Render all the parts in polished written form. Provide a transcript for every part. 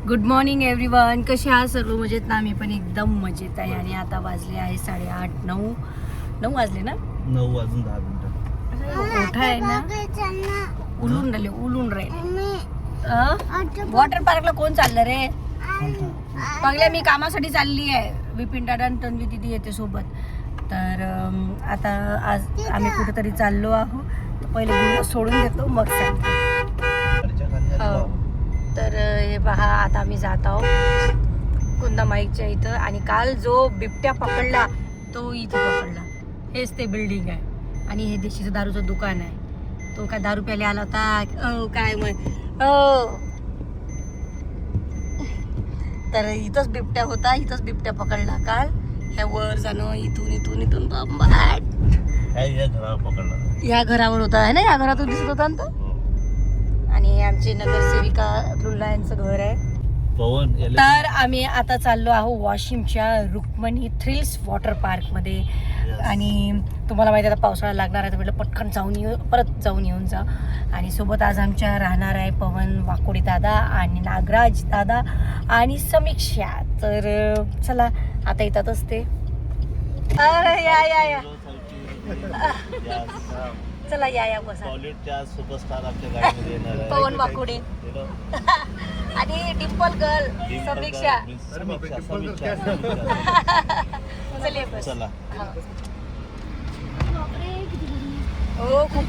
Good morning everyone. कसे आहात सर्व? मजेत ना? मी पण एकदम मजेत आहे. आणि आता वाजले आहे 8:30 9 वाजले ना? 9 वाजून 10 मिनिटं. मोठा आहे ना, उलून राहिले. वॉटर पार्कला कोण चाललं रे? पगल्या मी कामासाठी चालली आहे. विपिन दादा आणि तन्वी दिदी येते सोबत. तर आता आज आम्ही कुठेतरी चाललो आहोत. तर पहिले गुरु सोडून देतो मग सांगतो. तर हे पहा, आता आम्ही जात आहोत कुंदामाईच्या इथं. आणि काल जो बिबट्या पकडला तो इथं पकडला. हेच ते बिल्डिंग आहे आणि हे देशीचं दारूचं दुकान आहे. तो काय दारू प्यायला आला होता काय मग तर इथंच बिबट्या होता. इथंच बिबट्या पकडला काल. ह्या वर जाणं इथून या घरावर पकडला. या घरावर होता आहे ना, या घरातून दिसत होता ना तो. आणि आमची नगरसेविका लुल्ला यांचं घर आहे. तर आम्ही आता चाललो आहोत वाशिमच्या रुक्मिणी थ्रिल्स वॉटर पार्क मध्ये. आणि तुम्हाला माहिती आहे आता पावसाळा लागणार आहे, तर म्हटलं पटकन परत जाऊन येऊन जा. आणि सोबत आज आमच्या राहणार आहे पवन वाकोडे दादा आणि नागराज दादा आणि समीक्षा. तर चला आता येतातच ते. अरे या चला या बसा. सुपरस्टार आमच्या गाडीमध्ये येणार आहे. पवन वाकोडे आणि डिम्पल गर्ल समीक्षा. चला. हो खूप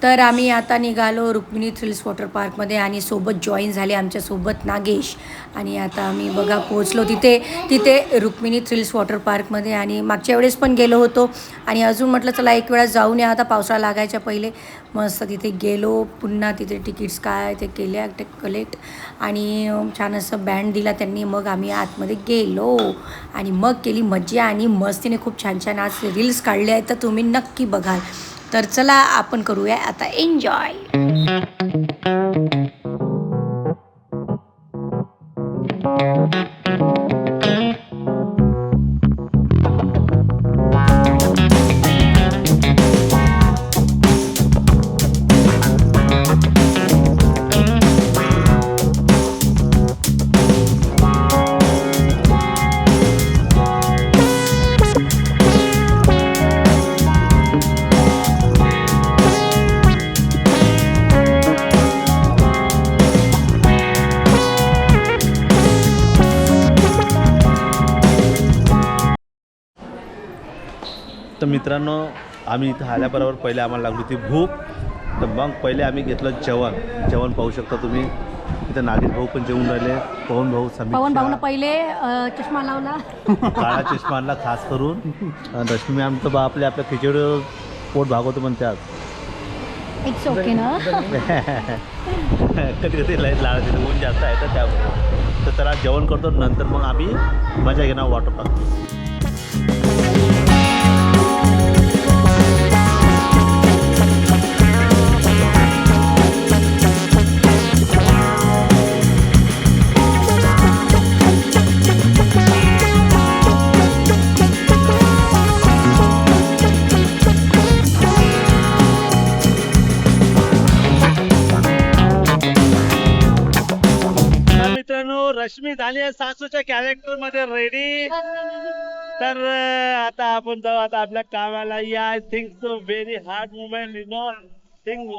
तर आम्ही आता निघालो रुक्मिणी थ्रिल्स वॉटर पार्कमध्ये. आणि सोबत जॉईन झाले आमच्यासोबत नागेश. आणि आता आम्ही बघा पोहोचलो तिथे रुक्मिणी थ्रिल्स वॉटर पार्कमध्ये. आणि मागच्या वेळेस पण गेलो होतो. आणि अजून म्हटलं चला एक वेळा जाऊन या, आता पावसाळा लागायच्या पहिले. मस्त तिथे गेलो. पुन्हा तिथे तिकीट्स काय ते केले ते कलेक्ट. आणि छान असं बँड दिला त्यांनी. मग आम्ही आतमध्ये गेलो आणि मग केली मज्जा. आणि मस्तीने खूप छान आज रील्स काढले आहेत, तर तुम्ही नक्की बघाल. तर चला आपण करूया आता एन्जॉय. तर मित्रांनो, आम्ही इथं आल्याबरोबर पहिले आम्हाला लागली होती भूक. तर मग पहिले आम्ही घेतलं जेवण पाहू शकता तुम्ही. इथं नागेश भाऊ पण जेवून राहिले. पवन भाऊनं पहिले चष्मा लावला, काळा चष्मा आणला खास करून. रश्मी मॅम तर आपल्या खिचडीवर पोट भागवतो पण त्यात. इट्स ओके ना. कधी लाईट लावायचं, ऊन जास्त आहे तर त्यामुळे. तर त्याला जेवण करतो, नंतर मग आम्ही मजा घेणार वॉटर पार्क. रश्मी झाली आहे सासूच्या कॅरेक्टर मध्ये रेडी. तर आता आपण जाऊ आता आपल्या कामाला. I think so very hard movement you know think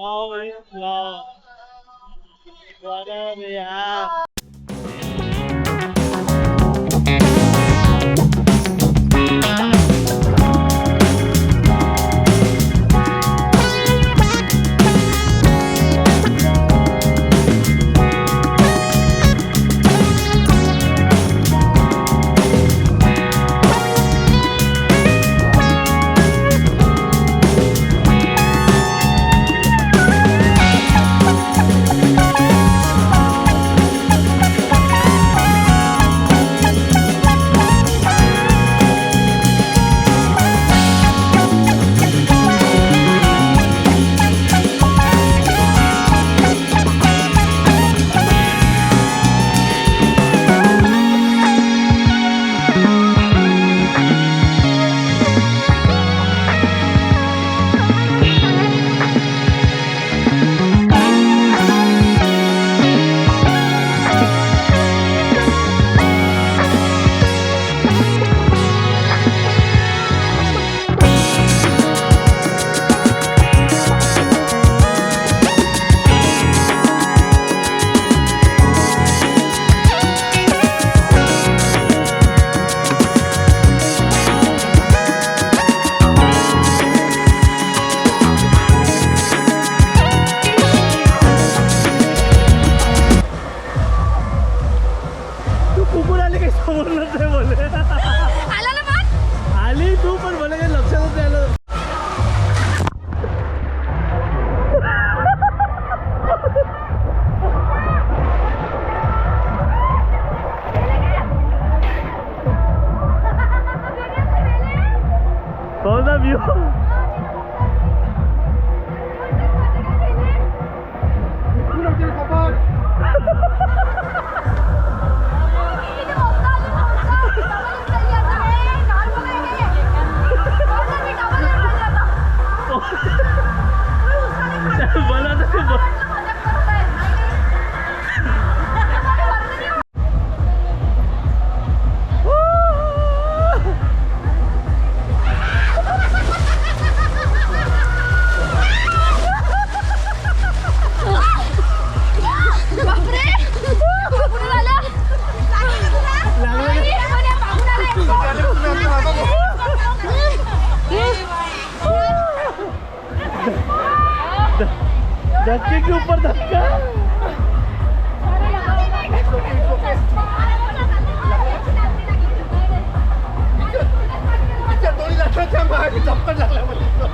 धक्के के ऊपर धक्का.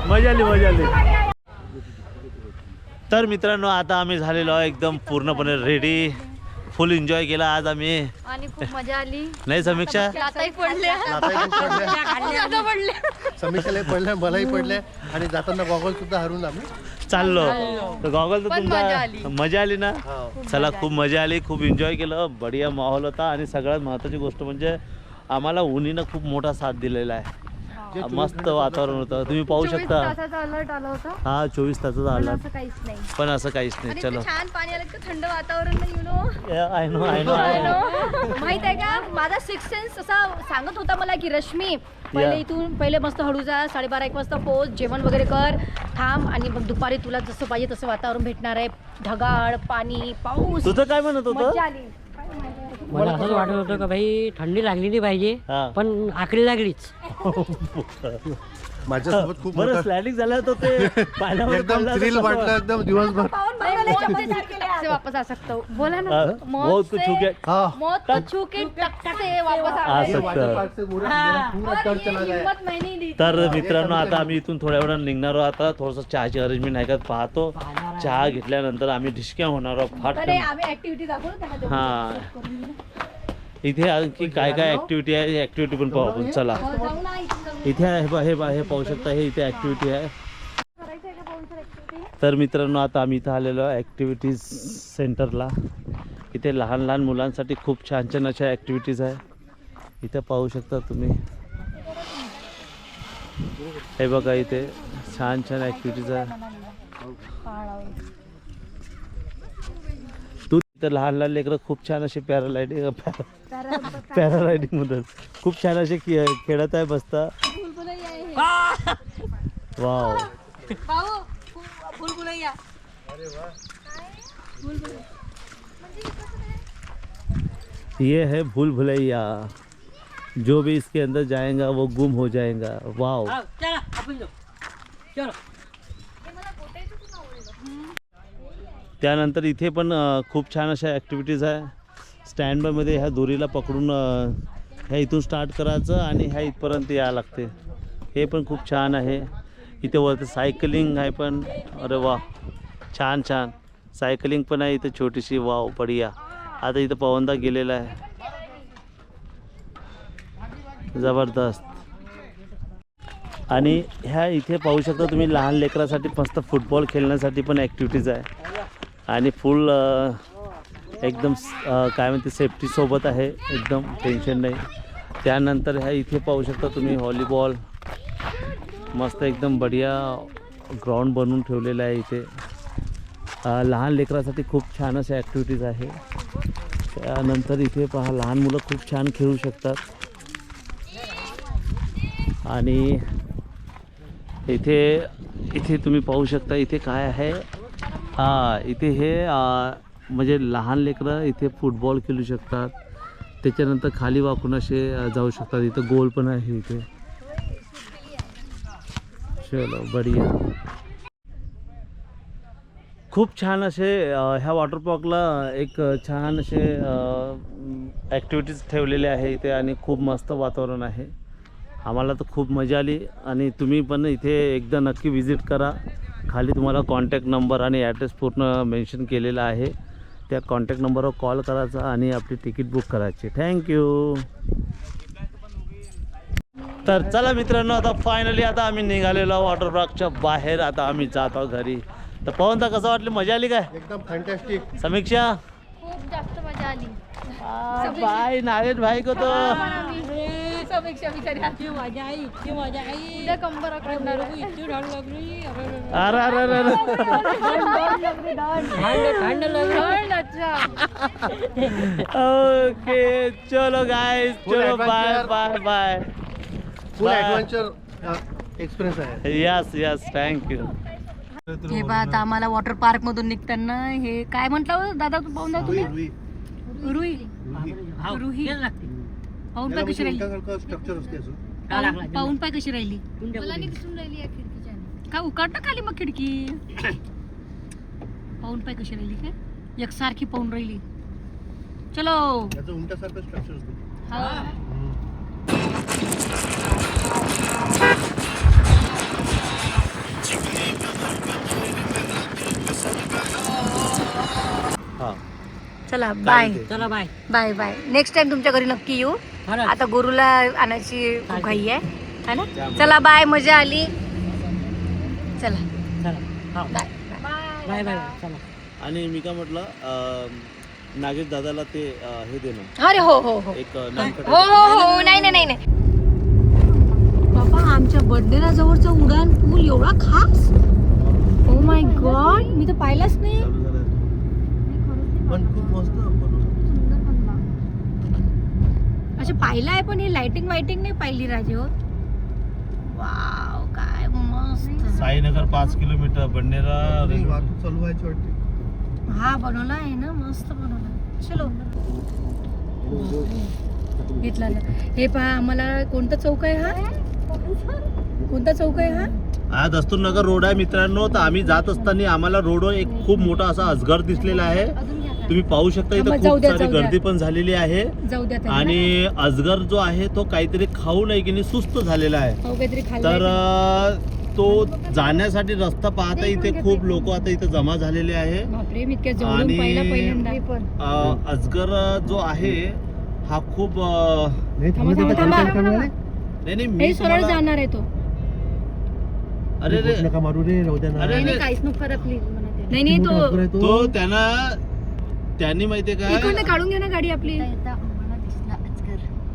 मजा आली. तर मित्रांनो आता आम्ही झालेलो आहे एकदम पूर्णपणे रेडी. फुल एन्जॉय केला आज आम्ही आणि खूप मजा आली. नाही समीक्षा? लाताही पडल्या. समीक्षाला पडल्या, मलाही पडल्या आणि जाताना गॉगल सुद्धा हरून आम्ही चाललो. तर गॉगल तर पण मजा तुमचा आली. मजा आली ना? चला खूप मजा आली, खूप एन्जॉय केलं, बढिया माहोल होता. आणि सगळ्यात महत्त्वाची गोष्ट म्हणजे आम्हाला उन्हीनं खूप मोठा साथ दिलेला आहे. मस्त वातावरण होतं, तुम्ही पाहू 24 शकता. तासाचा अलर्ट आला होता. हा 24 तासाचा आला, असं काहीच नाही. पण असं काहीच नाही. आणि चलो इतकं छान पाणी आलं, इतकं थंड वातावरण नाही, यु नो. आय नो माहित आहे का, माझा सिक्स सेन्स असा सांगत होता मला की रश्मी पहिले इथून पहिले मस्त हळू जा, 12:30-1 वाजता पोच, जेवण वगैरे कर, थांब आणि मग दुपारी तुला जसं पाहिजे तसं वातावरण भेटणार आहे. ढगाळ पाणी, पाऊस, तुझं काय म्हणत होतं? मजा आली. मला असंच वाटत होतं का भाई थंडी लागली नाही पाहिजे, हा. पण आखरी लागलीच. माझ्यासोबत खूप बरं मोठा स्लॅडिंग झालं तर ते पाण्यामध्ये एकदम पडलं थ्रिल असं वाटलं, एकदम दिवसभर. से वापस आ सकता हूँ, बोला ना. हाँ, मौत बहुत कुछ से- छू के हाँ मौत को छू के टक से वापस आ आ गए. सकता. वाटर पार्क से पूरा और टर्न ये चला गया. हिम्मत मैंने ही दी थी. तर मित्रांनो आता आम्ही इथून थोड्या वेळानं निघणार आहोत. आता थोडंसं चहाची अरेंजमेंट आहे का पाहतो. चहा घेतल्यानंतर आम्ही ढिशक्या होणार आहोत अरे फाटकन. आम्ही ऍक्टिव्हिटी दाखवू ना त्यांना तेवढं. हा इथे आणखी काय काय ऍक्टिव्हिटी आहे, ही ऍक्टिव्हिटी पण पाहू आपण. चला हो, जाऊ ना, इथून जाऊ. इथे आहे हे पाहू शकता, हे इथे ऍक्टिव्हिटी आहे. करायचं आहे का बोलतो ऍक्टिव्हिटी? तर मित्रांनो आता आम्ही इथं आलेलो आहे ॲक्टिव्हिटीज सेंटरला. इथे लहान लहान मुलांसाठी खूप छान छान अशा ॲक्टिव्हिटीज आहे. इथे पाहू शकता तुम्ही, हे बघा इथे छान छान ॲक्टिव्हिटीज आहे. तू इथं लहान लहान लेकरं खूप छान असे पॅरालायडिंग मधून खूप छान असे खेळत आहे, बसता. वाव, ये है भूल भुलैया, जो भी इसके अंदर जाएगा वो गुम हो जाएगा. वाव. चला आपण जाऊ. चलो. त्यानंतर इथे पण खूप छान अशा ॲक्टिव्हिटीज आहे. स्टँड बायमध्ये ह्या दोरीला पकडून ह्या इथून स्टार्ट करायचं आणि ह्या इथपर्यंत यायला लागते. हे पण खूप छान आहे. इथे वरती सायकलिंग आहे पण, अरे वा छान छान सायकलिंग पण आहे इथे छोटीशी. वाव बढिया. आता इथं पवनदा गेलेला आहे, जबरदस्त. आणि ह्या इथे पाहू शकता तुम्ही लहान लेकरासाठी मस्त फुटबॉल खेळण्यासाठी पण ॲक्टिव्हिटीज आहे. आणि फुल एकदम काय म्हणते सेफ्टीसोबत आहे, एकदम टेन्शन नाही. त्यानंतर ह्या इथे पाहू शकता तुम्ही व्हॉलीबॉल, मस्त एकदम बढिया ग्राउंड बनवून ठेवलेलं आहे इथे. लहान लेकरासाठी खूप छान अशा ॲक्टिव्हिटीज आहे. त्यानंतर इथे पहा लहान मुलं खूप छान खेळू शकतात. आणि इथे तुम्ही पाहू शकता इथे काय आहे. इथे हे म्हणजे लहान लेकरं इथे फुटबॉल खेळू शकतात. त्याच्यानंतर खाली वाकून असे जाऊ शकतात. इथं गोल पण आहे इथे. चलो बढिया. खूप छान असे ह्या वॉटर पार्कला एक छान असे ॲक्टिव्हिटीज ठेवलेले आहे इथे. आणि खूप मस्त वातावरण आहे. आम्हाला तर खूप मजा आली. आणि तुम्ही पण इथे एकदा नक्की विजिट करा. खाली तुम्हाला कॉन्टॅक्ट नंबर आणि ॲड्रेस पूर्ण मेन्शन केलेला आहे. त्या कॉन्टॅक्ट नंबरवर कॉल करायचा आणि आपली तिकीट बुक करायची. थँक्यू. तर चला मित्रांनो, आता फायनली आता आम्ही निघालेलो वॉटर पार्कच्या बाहेर. आता आम्ही जात आहोत घरी. तर पवनदा कसं वाटलं, मजा आली काय? एकदम फॅन्टॅस्टिक. समीक्षा खूप जास्त मजा आली. भाई नागेश भाई को तो समीक्षा बिचारी इतकी मजा आई, इतकी मजा आई. उद्या कंबर आखडणार आहे. इतकी ढाल लागली. अरे अरे अरे अरे. थंड लागली. थंड, अच्छा. ओके चलो गाइस, Full चलो bye adventure. Bye bye. Full Bye. Adventure experience आहे. Yes thank you. हे बघा आता आम्हाला वॉटर पार्क मधून निघताना हे काय म्हटलं दादा, तू पाहून जा तुम्ही. रुई हाव, रुही. तेच लागते. पाहून पाय कशी राहिली, स्ट्रक्चर असते असं. काय लागला? पाहून पाय कशी राहिली. मला नाही दिसून राहिली या खिडकीच्या. का उकाट ना खाली मग खिडकी. पाहून पाय कशी राहिली काय एकसारखी पाहून राहिली. चलो याचं उंट्यासारखं स्ट्रक्चर असतं. हा. हां चला बाय चला bye. Bye bye. Next time तुमच्या घरी नक्की येऊ. खरंच. आता गुरुला आणायची खूप घाई आहे है ना. चला बाय, मजा आली. चला चला हा. बाय. बाय बाय चला. आणि मी काय म्हटलं नागेश दादाला ते हे देणं अरे हो हो हो एक नानकट हो हो हो नाही नाही नाही नाही. बाबा आमच्या बर्थडेला जवळचा उडान पूल एवढा खास. ओ माय गॉड, मी तर पाहिलाच नाही. चालू झालं. पण खूप मस्त बनवलं. अच्छा पाहिलं आहे पण ही लाइटिंग वाइटिंग नाही पाहिली राजे हो. वाव काय मस्त. साईनगर 5 किलोमीटर बंडेरा वाहतूक चालू व्हायची वाटते. हा बनवला आहे ना, मस्त बनवला. चलो घेतला ना. हे पहा आम्हाला कोणता चौक आहे हा, कोणता चौक आहे हा. हा दस्तूरनगर रोड आहे मित्रांनो. तर आम्ही जात असताना आम्हाला रोडवर एक खूप मोठा असा अजगर दिसलेला आहे. तुम्ही पाहू शकता मग इथं जाऊ खूप द्या, सारी जाऊ द्या. गर्दी पण झालेली आहे. जाऊ द्या त्यांना. आणि अजगर जो आहे तो काहीतरी खाऊन आहे की नाही सुस्त झालेला आहे. हो, काहीतरी तर खाल्लं. तो जाण्यासाठी रस्ता पाहता इथे खूप लोक आता इथे जमा झालेले आहे. बापरे, मी इतक्या जवळून आणि पाहिला पहिल्यांदा. अजगर जो आहे हा खूप नाही थांबा, थांबा, थांबा. नाही नाही मी हे सरळ तुम्हाला- जाणार आहे तो. अरे रे नका मारू रे, राहू द्या ना. अरे रे काहीच नको करा प्लीज. नाही नाही मोठा अजगर तो आहे तो त्यांनी माहितीये इकडनं का काढून घ्या ना गाडी आपली.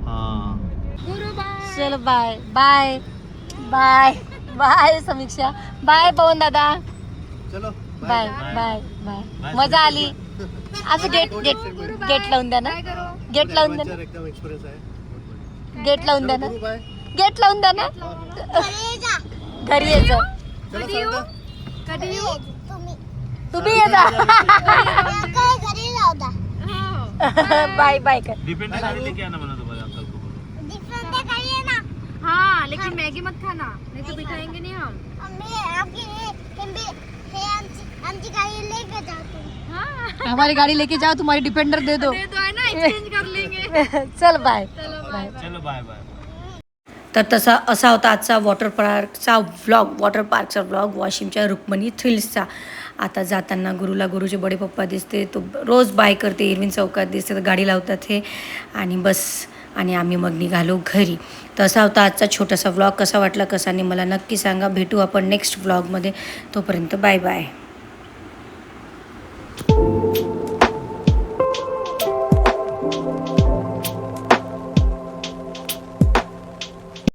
हा चल बाय बाय बाय बाय समीक्षा. बाय पवन दादा. चलो बाय बाय बाय. मजा आली. असं गेट गेट गेट लावून द्या ना. गेट लावून द्या ना. एकदम एक्सपिरियन्स आहे. गेट लावून द्या ना. गुरु बाय. गेट लावून द्या ना. घरी यायचं. चला सांगता. तुम्ही ये जा. बाय बाय कर. डिपेंड ना मला हाँ लेकिन मैगी मत खाना नहीं तो बिठाएंगे नहीं हम. हमारी गाड़ी लेके जाओ, तुम्हारी डिपेंडर दे दो. तो है ना एक्सचेंज कर लेंगे. चल बाय. चलो बाय बाय. तर असा होता आजचा वॉटर पार्कचा व्लॉग वाशिमच्या रुक्मिणी थ्रिल्सचा. आता जाताना गुरुला गुरुचे बडे पप्पा दिसते, तो रोज बाय करते. इरविन चौकात दिसते तर गाडी लावतात हे आणि बस. आणि आम्ही मग निघालो घरी. तर असा होता आजचा छोटासा व्लॉग. कसा वाटला कसा नाही मला नक्की सांगा. भेटू आपण नेक्स्ट व्लॉगमध्ये. तोपर्यंत बाय बाय.